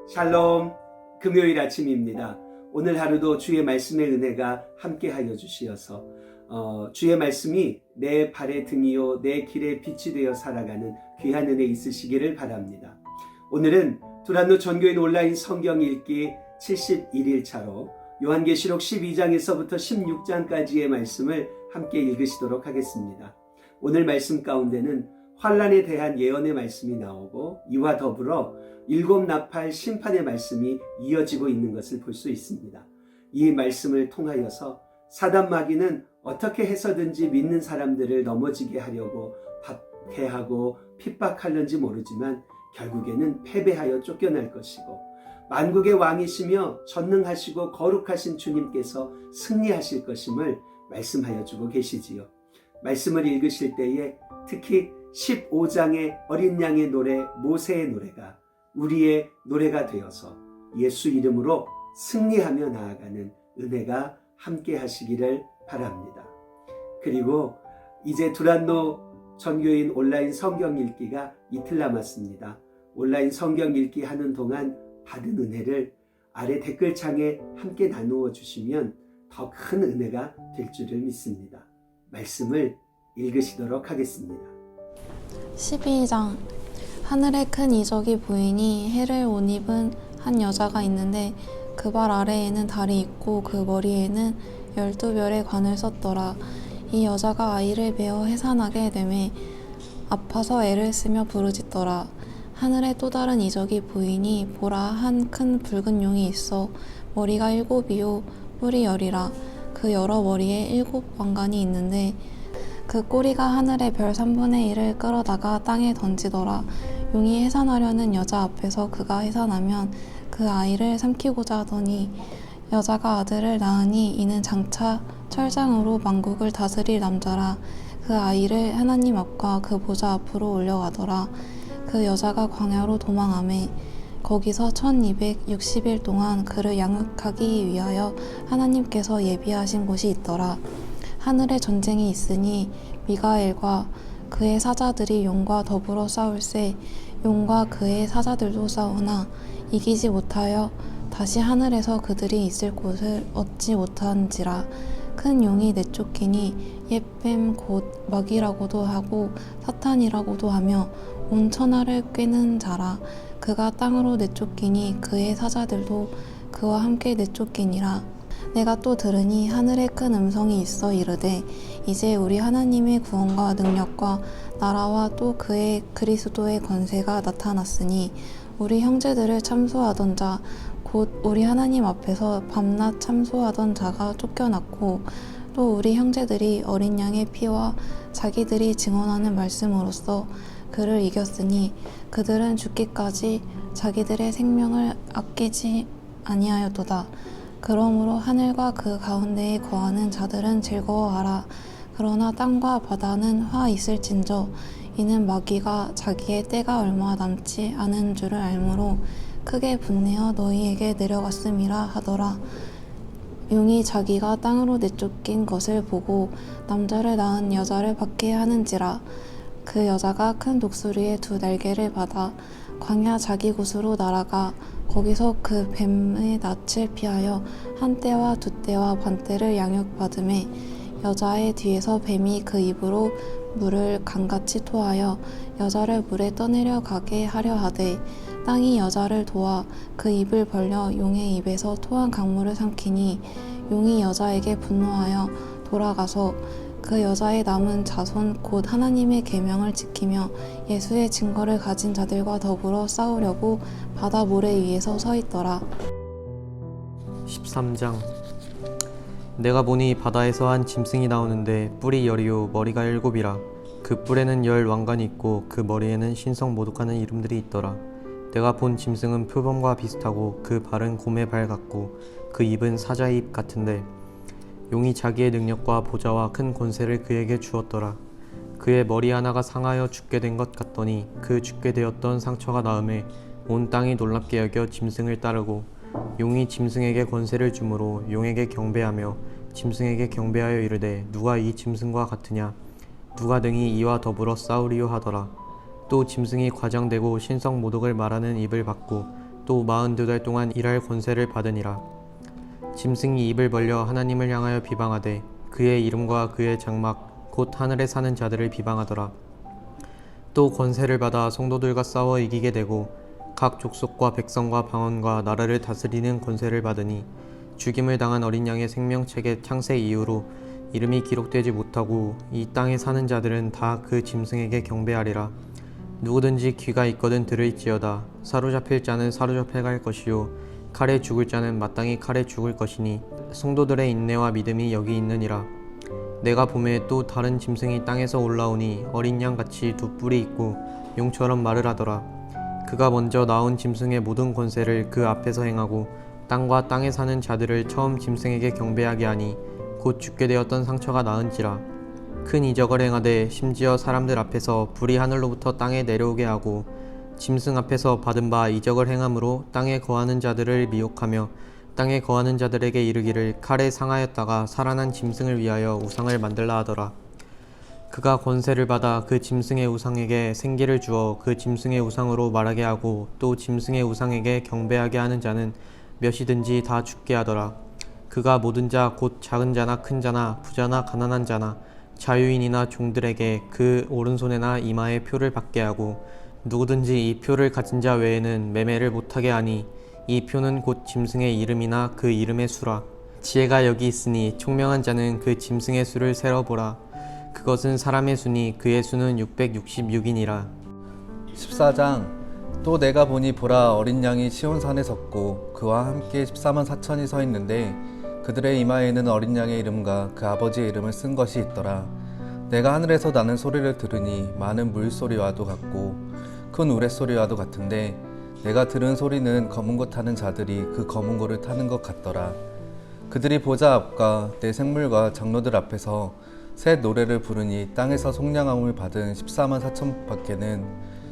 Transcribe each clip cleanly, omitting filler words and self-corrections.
샬롬, 금요일 아침입니다. 오늘 하루도 주의 말씀의 은혜가 함께하여 주시어서 주의 말씀이 내 발의 등이요 내 길의 빛이 되어 살아가는 귀한 은혜 있으시기를 바랍니다. 오늘은 두란노 전교인 온라인 성경 읽기 71일차로 요한계시록 12장에서부터 16장까지의 말씀을 함께 읽으시도록 하겠습니다. 오늘 말씀 가운데는 환난에 대한 예언의 말씀이 나오고 이와 더불어 일곱 나팔 심판의 말씀이 이어지고 있는 것을 볼 수 있습니다. 이 말씀을 통하여서 사단 마귀는 어떻게 해서든지 믿는 사람들을 넘어지게 하려고 박해하고 핍박하는지 모르지만 결국에는 패배하여 쫓겨날 것이고 만국의 왕이시며 전능하시고 거룩하신 주님께서 승리하실 것임을 말씀하여 주고 계시지요. 말씀을 읽으실 때에 특히 15장의 어린 양의 노래, 모세의 노래가 우리의 노래가 되어서 예수 이름으로 승리하며 나아가는 은혜가 함께 하시기를 바랍니다. 그리고 이제 두란노 전교인 온라인 성경 읽기가 이틀 남았습니다. 온라인 성경 읽기 하는 동안 받은 은혜를 아래 댓글창에 함께 나누어 주시면 더 큰 은혜가 될 줄을 믿습니다. 말씀을 읽으시도록 하겠습니다. 12장. 하늘에 큰 이적이 보이니 해를 옷 입은 한 여자가 있는데 그 발 아래에는 달이 있고 그 머리에는 12별의 관을 썼더라. 이 여자가 아이를 베어 해산하게 되매 아파서 애를 쓰며 부르짖더라. 하늘에 또 다른 이적이 보이니 보라, 한 큰 붉은 용이 있어 머리가 7이요 뿔이 10이라. 그 여러 머리에 7 왕관이 있는데 그 꼬리가 하늘의 별 3분의 1을 끌어다가 땅에 던지더라. 용이 해산하려는 여자 앞에서 그가 해산하면 그 아이를 삼키고자 하더니 여자가 아들을 낳으니 이는 장차 철장으로 만국을 다스릴 남자라. 그 아이를 하나님 앞과 그 보좌 앞으로 올려가더라. 그 여자가 광야로 도망하매 거기서 1260일 동안 그를 양육하기 위하여 하나님께서 예비하신 곳이 있더라. 하늘에 전쟁이 있으니 미가엘과 그의 사자들이 용과 더불어 싸울세. 용과 그의 사자들도 싸우나 이기지 못하여 다시 하늘에서 그들이 있을 곳을 얻지 못한지라. 큰 용이 내쫓기니 옛뱀 곧 마귀라고도 하고 사탄이라고도 하며 온 천하를 꿰는 자라. 그가 땅으로 내쫓기니 그의 사자들도 그와 함께 내쫓기니라. 내가 또 들으니 하늘에 큰 음성이 있어 이르되 이제 우리 하나님의 구원과 능력과 나라와 또 그의 그리스도의 권세가 나타났으니 우리 형제들을 참소하던 자 곧 우리 하나님 앞에서 밤낮 참소하던 자가 쫓겨났고 또 우리 형제들이 어린 양의 피와 자기들이 증언하는 말씀으로써 그를 이겼으니 그들은 죽기까지 자기들의 생명을 아끼지 아니하였도다. 그러므로 하늘과 그 가운데에 거하는 자들은 즐거워하라. 그러나 땅과 바다는 화 있을진저 이는 마귀가 자기의 때가 얼마 남지 않은 줄을 알므로 크게 분내어 너희에게 내려갔음이라 하더라. 용이 자기가 땅으로 내쫓긴 것을 보고 남자를 낳은 여자를 받게 하는지라. 그 여자가 큰 독수리의 2 날개를 받아 광야 자기 곳으로 날아가 거기서 그 뱀의 낯을 피하여 한 때와 2 때와 반 때를 양육받으매 여자의 뒤에서 뱀이 그 입으로 물을 강같이 토하여 여자를 물에 떠내려 가게 하려 하되 땅이 여자를 도와 그 입을 벌려 용의 입에서 토한 강물을 삼키니 용이 여자에게 분노하여 돌아가서 그 여자의 남은 자손 곧 하나님의 계명을 지키며 예수의 증거를 가진 자들과 더불어 싸우려고 바다 모래 위에서 서 있더라. 13장. 내가 보니 바다에서 한 짐승이 나오는데 뿔이 10이요 머리가 7이라. 그 뿔에는 10 왕관이 있고 그 머리에는 신성 모독하는 이름들이 있더라. 내가 본 짐승은 표범과 비슷하고 그 발은 곰의 발 같고 그 입은 사자의 입 같은데 용이 자기의 능력과 보좌와 큰 권세를 그에게 주었더라. 그의 머리 하나가 상하여 죽게 된 것 같더니 그 죽게 되었던 상처가 나음에 온 땅이 놀랍게 여겨 짐승을 따르고 용이 짐승에게 권세를 주므로 용에게 경배하며 짐승에게 경배하여 이르되 누가 이 짐승과 같으냐 누가 능히 이와 더불어 싸우리요 하더라. 또 짐승이 과장되고 신성 모독을 말하는 입을 받고 또 42달 동안 일할 권세를 받으니라. 짐승이 입을 벌려 하나님을 향하여 비방하되 그의 이름과 그의 장막 곧 하늘에 사는 자들을 비방하더라. 또 권세를 받아 성도들과 싸워 이기게 되고 각 족속과 백성과 방언과 나라를 다스리는 권세를 받으니 죽임을 당한 어린 양의 생명책의 창세 이후로 이름이 기록되지 못하고 이 땅에 사는 자들은 다 그 짐승에게 경배하리라. 누구든지 귀가 있거든 들을지어다. 사로잡힐 자는 사로잡혀 갈 것이요 칼에 죽을 자는 마땅히 칼에 죽을 것이니 성도들의 인내와 믿음이 여기 있느니라. 내가 보매 또 다른 짐승이 땅에서 올라오니 어린 양같이 두 뿔이 있고 용처럼 말을 하더라. 그가 먼저 나온 짐승의 모든 권세를 그 앞에서 행하고 땅과 땅에 사는 자들을 처음 짐승에게 경배하게 하니 곧 죽게 되었던 상처가 나은지라. 큰 이적을 행하되 심지어 사람들 앞에서 불이 하늘로부터 땅에 내려오게 하고 짐승 앞에서 받은 바 이적을 행함으로 땅에 거하는 자들을 미혹하며 땅에 거하는 자들에게 이르기를 칼에 상하였다가 살아난 짐승을 위하여 우상을 만들라 하더라. 그가 권세를 받아 그 짐승의 우상에게 생기를 주어 그 짐승의 우상으로 말하게 하고 또 짐승의 우상에게 경배하게 하는 자는 몇이든지 다 죽게 하더라. 그가 모든 자 곧 작은 자나 큰 자나 부자나 가난한 자나 자유인이나 종들에게 그 오른손에나 이마에 표를 받게 하고 누구든지 이 표를 가진 자 외에는 매매를 못하게 하니 이 표는 곧 짐승의 이름이나 그 이름의 수라. 지혜가 여기 있으니 총명한 자는 그 짐승의 수를 세어보라. 그것은 사람의 수니 그의 수는 666이니라. 14장. 또 내가 보니 보라 어린 양이 시온산에 섰고 그와 함께 14만 4천이 서 있는데 그들의 이마에는 어린 양의 이름과 그 아버지의 이름을 쓴 것이 있더라. 내가 하늘에서 나는 소리를 들으니 많은 물소리와도 같고 큰 우레소리와도 같은데 내가 들은 소리는 검은 고 타는 자들이 그 검은 고를 타는 것 같더라. 그들이 보좌 앞과 내 생물과 장로들 앞에서 새 노래를 부르니 땅에서 속량함을 받은 14만 4천 밖에는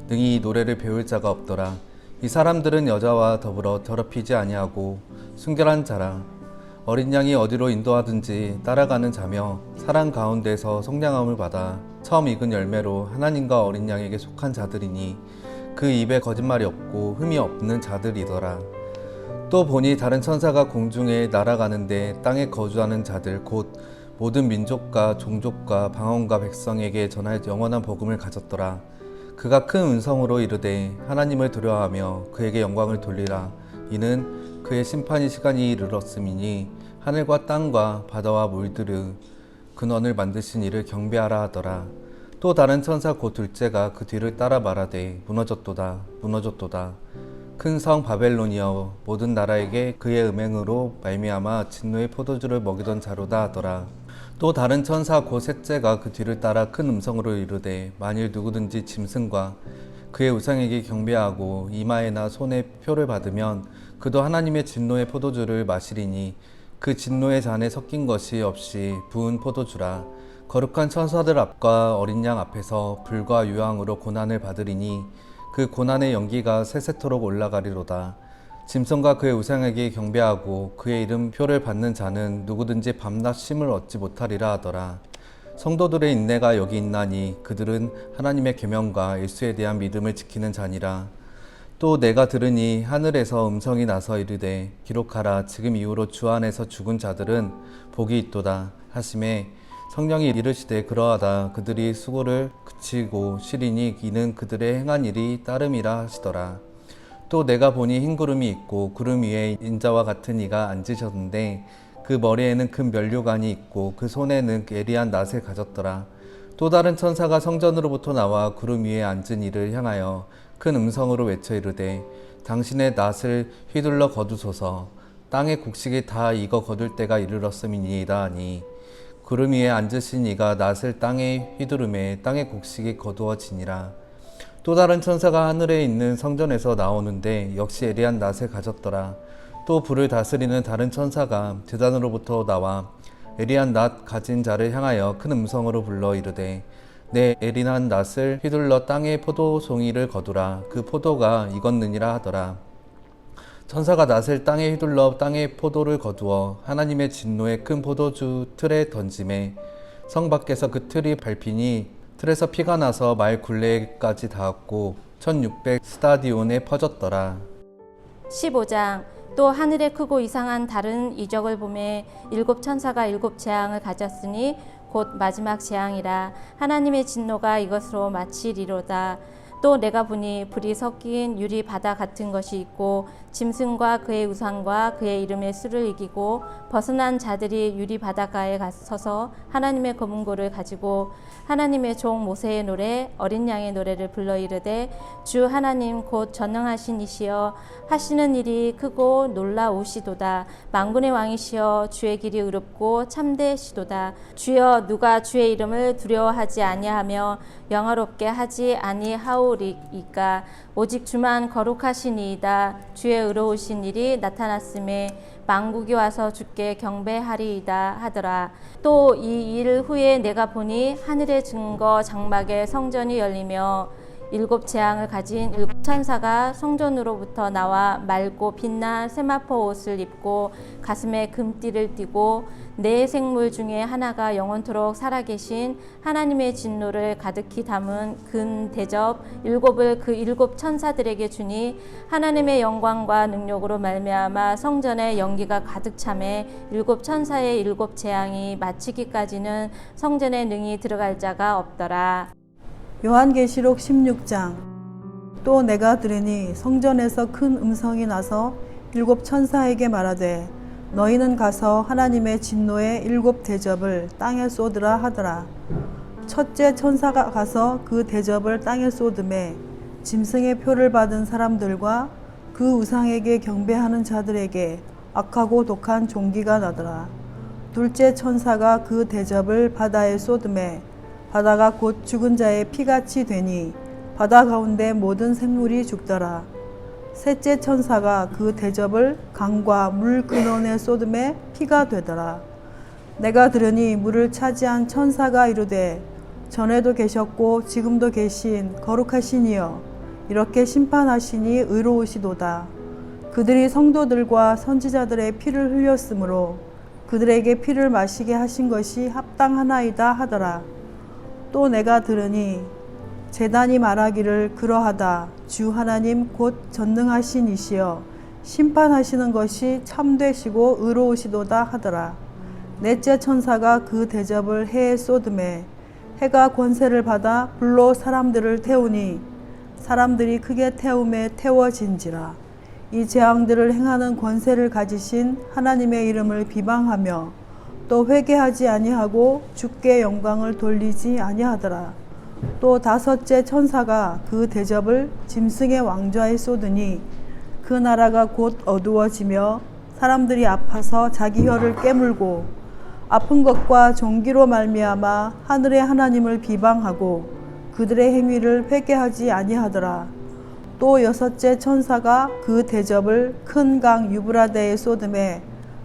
능히 이 노래를 배울 자가 없더라. 이 사람들은 여자와 더불어 더럽히지 아니하고 순결한 자라. 어린 양이 어디로 인도하든지 따라가는 자며 사람 가운데서 속량함을 받아 처음 익은 열매로 하나님과 어린 양에게 속한 자들이니 그 입에 거짓말이 없고 흠이 없는 자들이더라. 또 보니 다른 천사가 공중에 날아가는데 땅에 거주하는 자들 곧 모든 민족과 종족과 방언과 백성에게 전할 영원한 복음을 가졌더라. 그가 큰 음성으로 이르되 하나님을 두려워하며 그에게 영광을 돌리라. 이는 그의 심판의 시간이 이르렀음이니 하늘과 땅과 바다와 물들을 근원을 만드신 이를 경배하라 하더라. 또 다른 천사 곧 둘째가 그 뒤를 따라 말하되 무너졌도다 무너졌도다. 큰 성 바벨론이여 모든 나라에게 그의 음행으로 말미암아 진노의 포도주를 먹이던 자로다 하더라. 또 다른 천사 곧 셋째가 그 뒤를 따라 큰 음성으로 이르되 만일 누구든지 짐승과 그의 우상에게 경배하고 이마에나 손에 표를 받으면 그도 하나님의 진노의 포도주를 마시리니 그 진노의 잔에 섞인 것이 없이 부은 포도주라. 거룩한 천사들 앞과 어린 양 앞에서 불과 유황으로 고난을 받으리니 그 고난의 연기가 세세토록 올라가리로다. 짐승과 그의 우상에게 경배하고 그의 이름 표를 받는 자는 누구든지 밤낮 쉼을 얻지 못하리라 하더라. 성도들의 인내가 여기 있나니 그들은 하나님의 계명과 예수에 대한 믿음을 지키는 자니라. 또 내가 들으니 하늘에서 음성이 나서 이르되 기록하라. 지금 이후로 주 안에서 죽은 자들은 복이 있도다 하시매 성령이 이르시되 그러하다. 그들이 수고를 그치고 쉬리니 이는 그들의 행한 일이 따름이라 하시더라. 또 내가 보니 흰 구름이 있고 구름 위에 인자와 같은 이가 앉으셨는데 그 머리에는 큰 면류관이 있고 그 손에는 예리한 낫을 가졌더라. 또 다른 천사가 성전으로부터 나와 구름 위에 앉은 이를 향하여 큰 음성으로 외쳐 이르되 당신의 낫을 휘둘러 거두소서. 땅의 곡식이 다 익어 거둘 때가 이르렀음이니이다 하니 구름 위에 앉으신 이가 낫을 땅에 휘두르매 땅의 곡식이 거두어지니라. 또 다른 천사가 하늘에 있는 성전에서 나오는데 역시 예리한 낫을 가졌더라. 또 불을 다스리는 다른 천사가 제단으로부터 나와 예리한 낫 가진 자를 향하여 큰 음성으로 불러 이르되 내 예리한 낫을 휘둘러 땅에 포도송이를 거두라. 그 포도가 익었느니라 하더라. 천사가 낫을 땅에 휘둘러 땅에 포도를 거두어 하나님의 진노의 큰 포도주 틀에 던지매 성 밖에서 그 틀이 밟히니 틀에서 피가 나서 말 굴레까지 닿았고 1600 스타디온에 퍼졌더라. 15장. 또 하늘에 크고 이상한 다른 이적을 보매 일곱 천사가 일곱 재앙을 가졌으니 곧 마지막 재앙이라. 하나님의 진노가 이것으로 마치리로다. 또 내가 보니 불이 섞인 유리 바다 같은 것이 있고 짐승과 그의 우상과 그의 이름의 수를 이기고 벗어난 자들이 유리 바닷가에 서서 하나님의 검은 고를 가지고 하나님의 종 모세의 노래 어린 양의 노래를 불러 이르되 주 하나님 곧 전능하신 이시여 하시는 일이 크고 놀라우시도다. 만군의 왕이시여 주의 길이 의롭고 참되시도다. 주여 누가 주의 이름을 두려워하지 아니하며 영화롭게 하지 아니하오리이까. 오직 주만 거룩하시니이다. 주의 의로우신 일이 나타났음에 만국이 와서 주께 경배하리이다 하더라. 또 이 일 후에 내가 보니 하늘의 증거 장막에 성전이 열리며 일곱 재앙을 가진 일곱 천사가 성전으로부터 나와 맑고 빛난 세마포 옷을 입고 가슴에 금띠를 띠고 네 생물 중에 하나가 영원토록 살아계신 하나님의 진노를 가득히 담은 근 대접 일곱을 그 일곱 천사들에게 주니 하나님의 영광과 능력으로 말미암아 성전에 연기가 가득 차매 일곱 천사의 일곱 재앙이 마치기까지는 성전에 능히 들어갈 자가 없더라. 요한계시록 16장. 또 내가 들으니 성전에서 큰 음성이 나서 일곱 천사에게 말하되 너희는 가서 하나님의 진노의 일곱 대접을 땅에 쏟으라 하더라. 첫째 천사가 가서 그 대접을 땅에 쏟음에 짐승의 표를 받은 사람들과 그 우상에게 경배하는 자들에게 악하고 독한 종기가 나더라. 둘째 천사가 그 대접을 바다에 쏟음에 바다가 곧 죽은 자의 피같이 되니 바다 가운데 모든 생물이 죽더라. 셋째 천사가 그 대접을 강과 물 근원에 쏟음에 피가 되더라. 내가 들으니 물을 차지한 천사가 이르되 전에도 계셨고 지금도 계신 거룩하신 이여 이렇게 심판하시니 의로우시도다. 그들이 성도들과 선지자들의 피를 흘렸으므로 그들에게 피를 마시게 하신 것이 합당하나이다 하더라. 또 내가 들으니 제단이 말하기를 그러하다. 주 하나님 곧 전능하신 이시여 심판하시는 것이 참되시고 의로우시도다 하더라. 넷째 천사가 그 대접을 해에 쏟음에 해가 권세를 받아 불로 사람들을 태우니 사람들이 크게 태움에 태워진지라. 이 재앙들을 행하는 권세를 가지신 하나님의 이름을 비방하며 또 회개하지 아니하고 주께 영광을 돌리지 아니하더라. 또 다섯째 천사가 그 대접을 짐승의 왕좌에 쏟으니 그 나라가 곧 어두워지며 사람들이 아파서 자기 혀를 깨물고 아픈 것과 종기로 말미암아 하늘의 하나님을 비방하고 그들의 행위를 회개하지 아니하더라. 또 여섯째 천사가 그 대접을 큰 강 유브라데에 쏟음에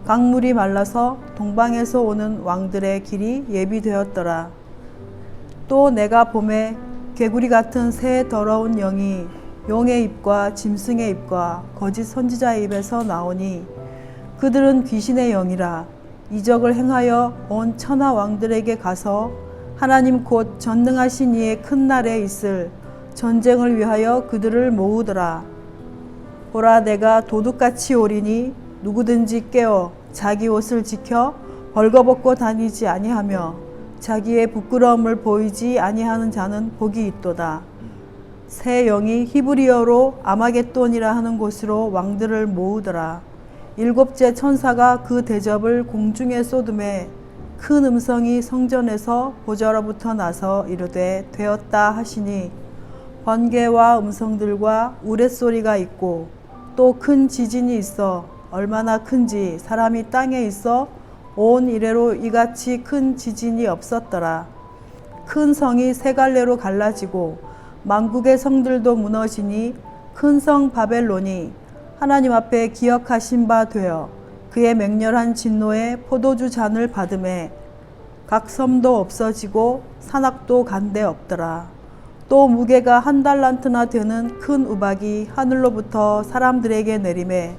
강물이 말라서 동방에서 오는 왕들의 길이 예비되었더라. 또 내가 봄에 개구리 같은 새 더러운 영이 용의 입과 짐승의 입과 거짓 선지자의 입에서 나오니 그들은 귀신의 영이라. 이적을 행하여 온 천하 왕들에게 가서 하나님 곧 전능하신 이의 큰 날에 있을 전쟁을 위하여 그들을 모으더라. 보라 내가 도둑같이 오리니 누구든지 깨어 자기 옷을 지켜 벌거벗고 다니지 아니하며 자기의 부끄러움을 보이지 아니하는 자는 복이 있도다. 새 영이 히브리어로 아마겟돈이라 하는 곳으로 왕들을 모으더라. 일곱째 천사가 그 대접을 공중에 쏟음에 큰 음성이 성전에서 보좌로부터 나서 이르되 되었다 하시니 번개와 음성들과 우레소리가 있고 또 큰 지진이 있어 얼마나 큰지 사람이 땅에 있어 온 이래로 이같이 큰 지진이 없었더라. 큰 성이 세 갈래로 갈라지고 만국의 성들도 무너지니 큰 성 바벨론이 하나님 앞에 기억하신 바 되어 그의 맹렬한 진노에 포도주 잔을 받음에 각 섬도 없어지고 산악도 간데 없더라. 또 무게가 1달란트나 되는 큰 우박이 하늘로부터 사람들에게 내림에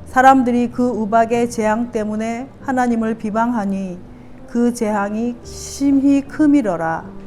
사람들이 그 우박의 재앙 때문에 하나님을 비방하니 그 재앙이 심히 큼이러라.